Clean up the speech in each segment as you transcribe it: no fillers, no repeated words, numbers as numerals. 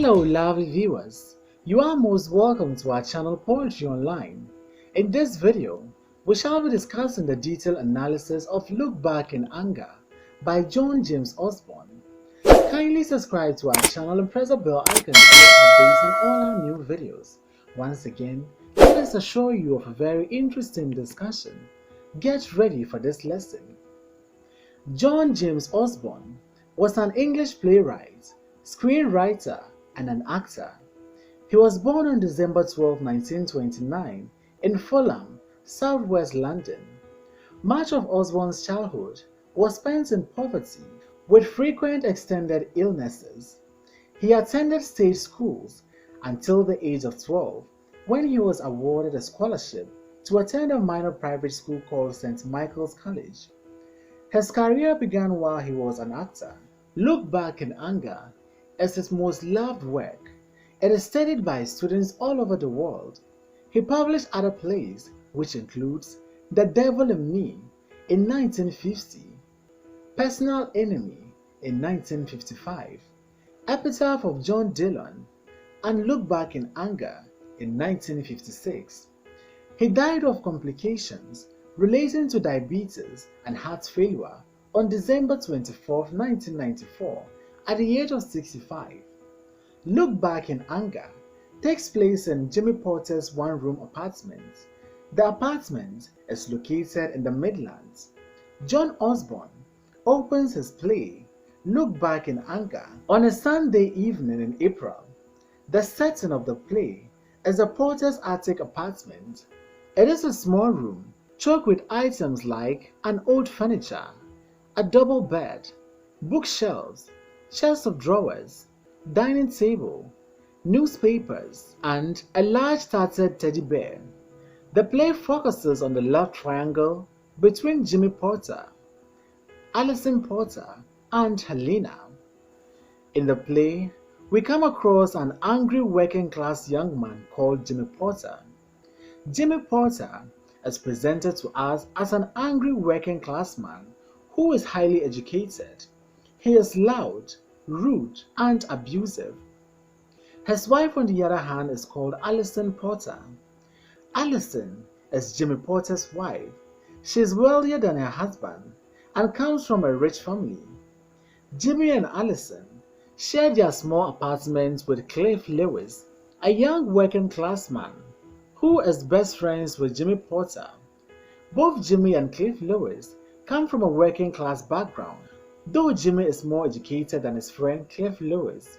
Hello lovely viewers, you are most welcome to our channel Poetry Online. In this video, we shall be discussing the detailed analysis of Look Back in Anger by John James Osborne. Kindly subscribe to our channel and press the bell icon to get updates on all our new videos. Once again, let us assure you of a very interesting discussion. Get ready for this lesson. John James Osborne was an English playwright, screenwriter, and an actor. He was born on December 12, 1929 in Fulham, southwest London. Much of Osborne's childhood was spent in poverty with frequent extended illnesses. He attended state schools until the age of 12 when he was awarded a scholarship to attend a minor private school called St. Michael's College. His career began while he was an actor. Look Back in Anger is his most loved work. It is studied by students all over the world. He published other plays, which includes The Devil in Me in 1950, Personal Enemy in 1955, Epitaph of John Dillon, and Look Back in Anger in 1956. He died of complications relating to diabetes and heart failure on December 24, 1994, at the age of 65. Look Back in Anger takes place in Jimmy Porter's one-room apartment. The apartment is located in the Midlands. John Osborne opens his play, Look Back in Anger, on a Sunday evening in April. The setting of the play is the Porter's attic apartment. It is a small room choked with items like an old furniture, a double bed, bookshelves, chests of drawers, dining table, newspapers, and a large tattered teddy bear. The play focuses on the love triangle between Jimmy Porter, Alison Porter, and Helena. In the play, we come across an angry working-class young man called Jimmy Porter. Jimmy Porter is presented to us as an angry working-class man who is highly educated. He is loud, rude, and abusive. His wife, on the other hand, is called Alison Porter. Alison is Jimmy Porter's wife. She is wealthier than her husband and comes from a rich family. Jimmy and Alison share their small apartment with Cliff Lewis, a young working-class man who is best friends with Jimmy Porter. Both Jimmy and Cliff Lewis come from a working-class background, though Jimmy is more educated than his friend Cliff Lewis.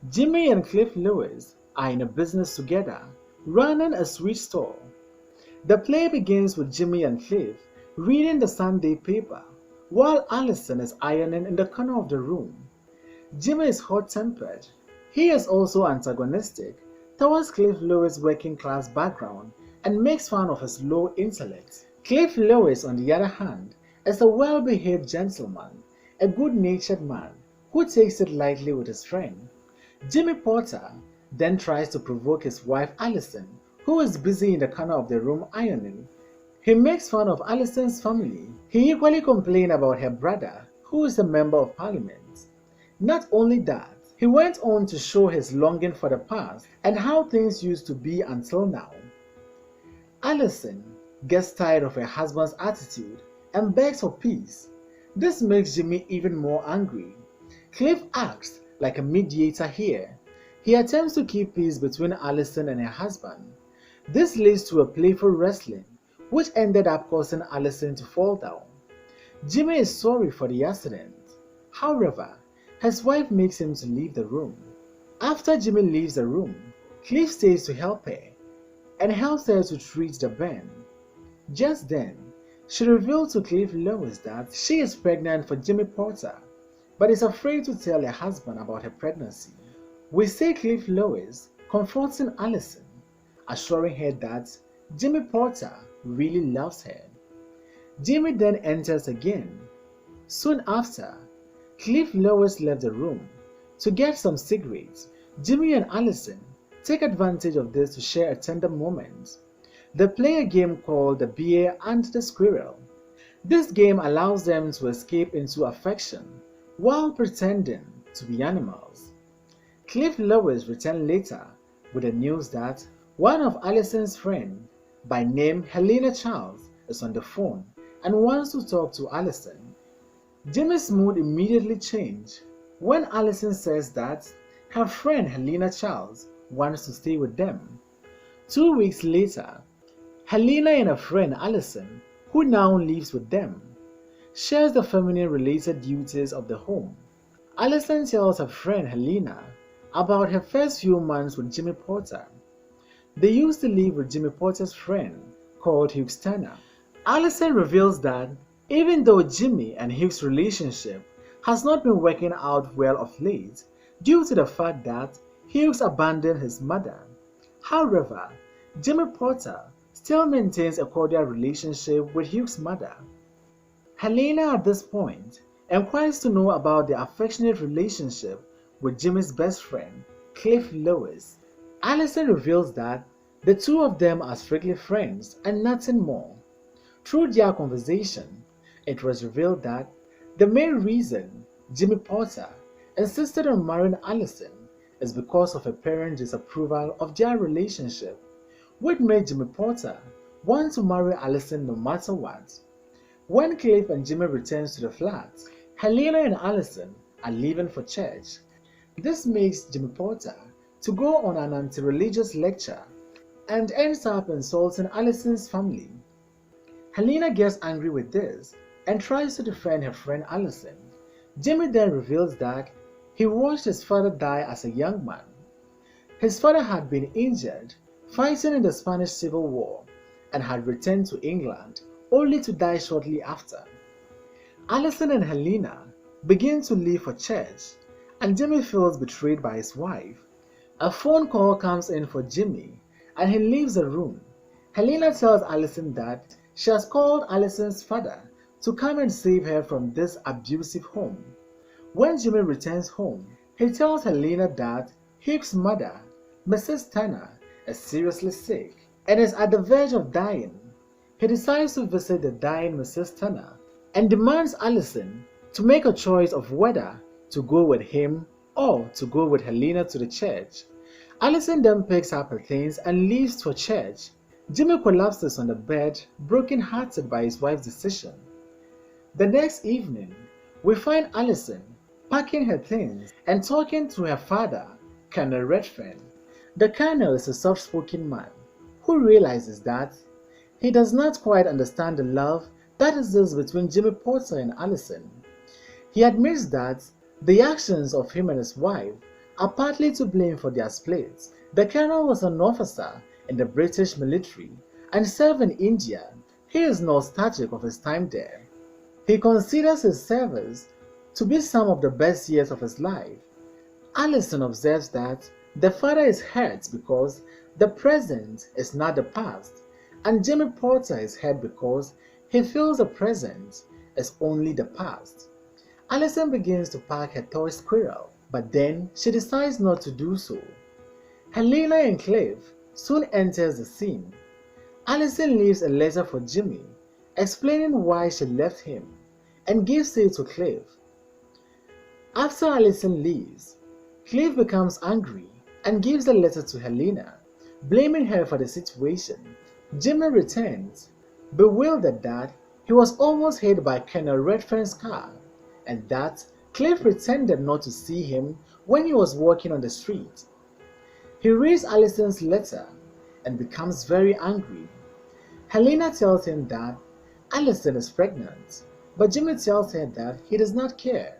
Jimmy and Cliff Lewis are in a business together, running a sweet store. The play begins with Jimmy and Cliff reading the Sunday paper, while Alison is ironing in the corner of the room. Jimmy is hot-tempered. He is also antagonistic towards Cliff Lewis' working-class background and makes fun of his low intellect. Cliff Lewis, on the other hand, is a well-behaved gentleman, a good-natured man who takes it lightly with his friend. Jimmy Porter then tries to provoke his wife Alison, who is busy in the corner of the room ironing. He makes fun of Alison's family. He equally complains about her brother, who is a member of parliament. Not only that, he went on to show his longing for the past and how things used to be until now. Alison gets tired of her husband's attitude and begs for peace. This makes Jimmy even more angry. Cliff acts like a mediator here. He attempts to keep peace between Alison and her husband. This leads to a playful wrestling, which ended up causing Alison to fall down. Jimmy is sorry for the accident. However, his wife makes him to leave the room. After Jimmy leaves the room, Cliff stays to help her and helps her to treat the burn. Just then, she reveals to Cliff Lewis that she is pregnant for Jimmy Porter, but is afraid to tell her husband about her pregnancy. We see Cliff Lewis confronting Alison, assuring her that Jimmy Porter really loves her. Jimmy then enters again. Soon after, Cliff Lewis left the room to get some cigarettes. Jimmy and Alison take advantage of this to share a tender moment. They play a game called The Bear and the Squirrel. This game allows them to escape into affection while pretending to be animals. Cliff Lewis returned later with the news that one of Alison's friends, by name Helena Charles, is on the phone and wants to talk to Alison. Jimmy's mood immediately changed when Alison says that her friend Helena Charles wants to stay with them. 2 weeks later, Helena and her friend Alison, who now lives with them, shares the feminine-related duties of the home. Alison tells her friend Helena about her first few months with Jimmy Porter. They used to live with Jimmy Porter's friend called Hugh Turner. Alison reveals that even though Jimmy and Hugh's relationship has not been working out well of late due to the fact that Hughes abandoned his mother, however, Jimmy Porter still maintains a cordial relationship with Hugh's mother. Helena at this point inquires to know about their affectionate relationship with Jimmy's best friend, Cliff Lewis. Alison reveals that the two of them are strictly friends and nothing more. Through their conversation, it was revealed that the main reason Jimmy Porter insisted on marrying Alison is because of her parents' disapproval of their relationship, which made Jimmy Porter want to marry Alison no matter what. When Cliff and Jimmy returns to the flat, Helena and Alison are leaving for church. This makes Jimmy Porter to go on an anti-religious lecture and ends up insulting Alison's family. Helena gets angry with this and tries to defend her friend Alison. Jimmy then reveals that he watched his father die as a young man. His father had been injured fighting in the Spanish Civil War and had returned to England only to die shortly after. Alison and Helena begin to leave for church and Jimmy feels betrayed by his wife. A phone call comes in for Jimmy and he leaves the room. Helena tells Alison that she has called Alison's father to come and save her from this abusive home. When Jimmy returns home, he tells Helena that Hugh's mother, Mrs. Turner, is seriously sick and is at the verge of dying. He decides to visit the dying Mrs. Turner and demands Alison to make a choice of whether to go with him or to go with Helena to the church. Alison then picks up her things and leaves for church. Jimmy collapses on the bed, broken-hearted by his wife's decision. The next evening, we find Alison packing her things and talking to her father, Colonel Redfern. The Colonel is a soft-spoken man who realizes that he does not quite understand the love that exists between Jimmy Porter and Alison. He admits that the actions of him and his wife are partly to blame for their split. The Colonel was an officer in the British military and served in India. He is nostalgic of his time there. He considers his service to be some of the best years of his life. Alison observes that the father is hurt because the present is not the past, and Jimmy Porter is hurt because he feels the present is only the past. Alison begins to pack her toy squirrel, but then she decides not to do so. Helena and Cliff soon enters the scene. Alison leaves a letter for Jimmy, explaining why she left him, and gives it to Cliff. After Alison leaves, Cliff becomes angry and gives the letter to Helena, blaming her for the situation. Jimmy returns, bewildered that he was almost hit by Colonel Redfern's car, and that Cliff pretended not to see him when he was walking on the street. He reads Alison's letter and becomes very angry. Helena tells him that Alison is pregnant, but Jimmy tells her that he does not care.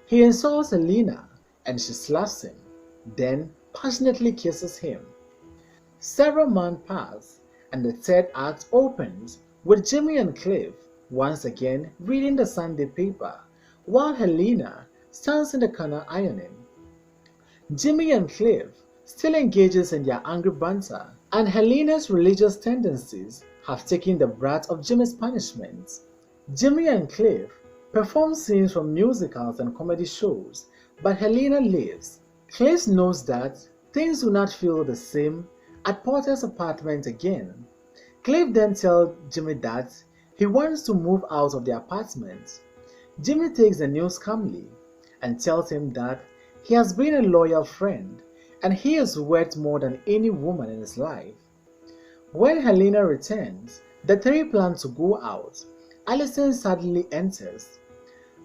He insults Helena and she slaps him, then passionately kisses him. Several months pass and the third act opens with Jimmy and Cliff once again reading the Sunday paper while Helena stands in the corner ironing. Jimmy and Cliff still engages in their angry banter, and Helena's religious tendencies have taken the brunt of Jimmy's punishment. Jimmy and Cliff perform scenes from musicals and comedy shows, but Helena leaves. Cliff knows that things do not feel the same at Porter's apartment again. Cliff then tells Jimmy that he wants to move out of the apartment. Jimmy takes the news calmly and tells him that He has been a loyal friend, and he is worth more than any woman in his life. When Helena returns, the three plan to go out. Alison suddenly enters.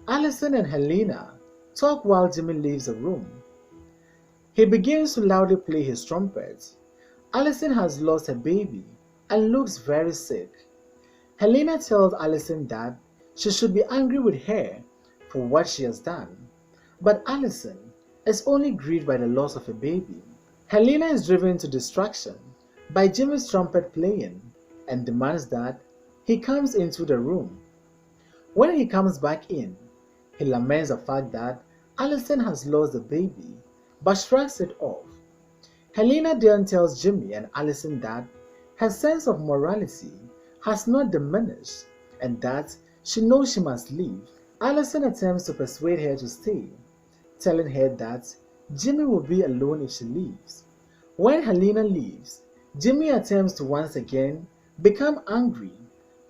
Alison and Helena talk while Jimmy leaves the room. He begins to loudly play his trumpet. Alison has lost her baby and looks very sick. Helena tells Alison that she should be angry with her for what she has done, but Alison is only grieved by the loss of a baby. Helena is driven to distraction by Jimmy's trumpet playing and demands that he comes into the room. When he comes back in, he laments the fact that Alison has lost the baby but shrugs it off. Helena then tells Jimmy and Alison that her sense of morality has not diminished and that she knows she must leave. Alison attempts to persuade her to stay, telling her that Jimmy will be alone if she leaves. When Helena leaves, Jimmy attempts to once again become angry,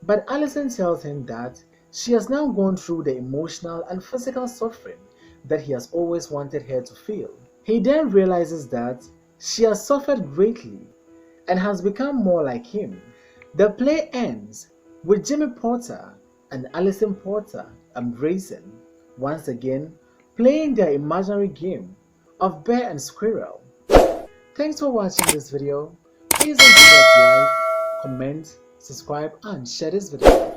but Alison tells him that she has now gone through the emotional and physical suffering that he has always wanted her to feel. He then realizes that she has suffered greatly and has become more like him. The play ends with Jimmy Porter and Alison Porter embracing, once again playing their imaginary game of bear and squirrel. Thanks for watching this video. Please don't forget to like, comment, subscribe and share this video.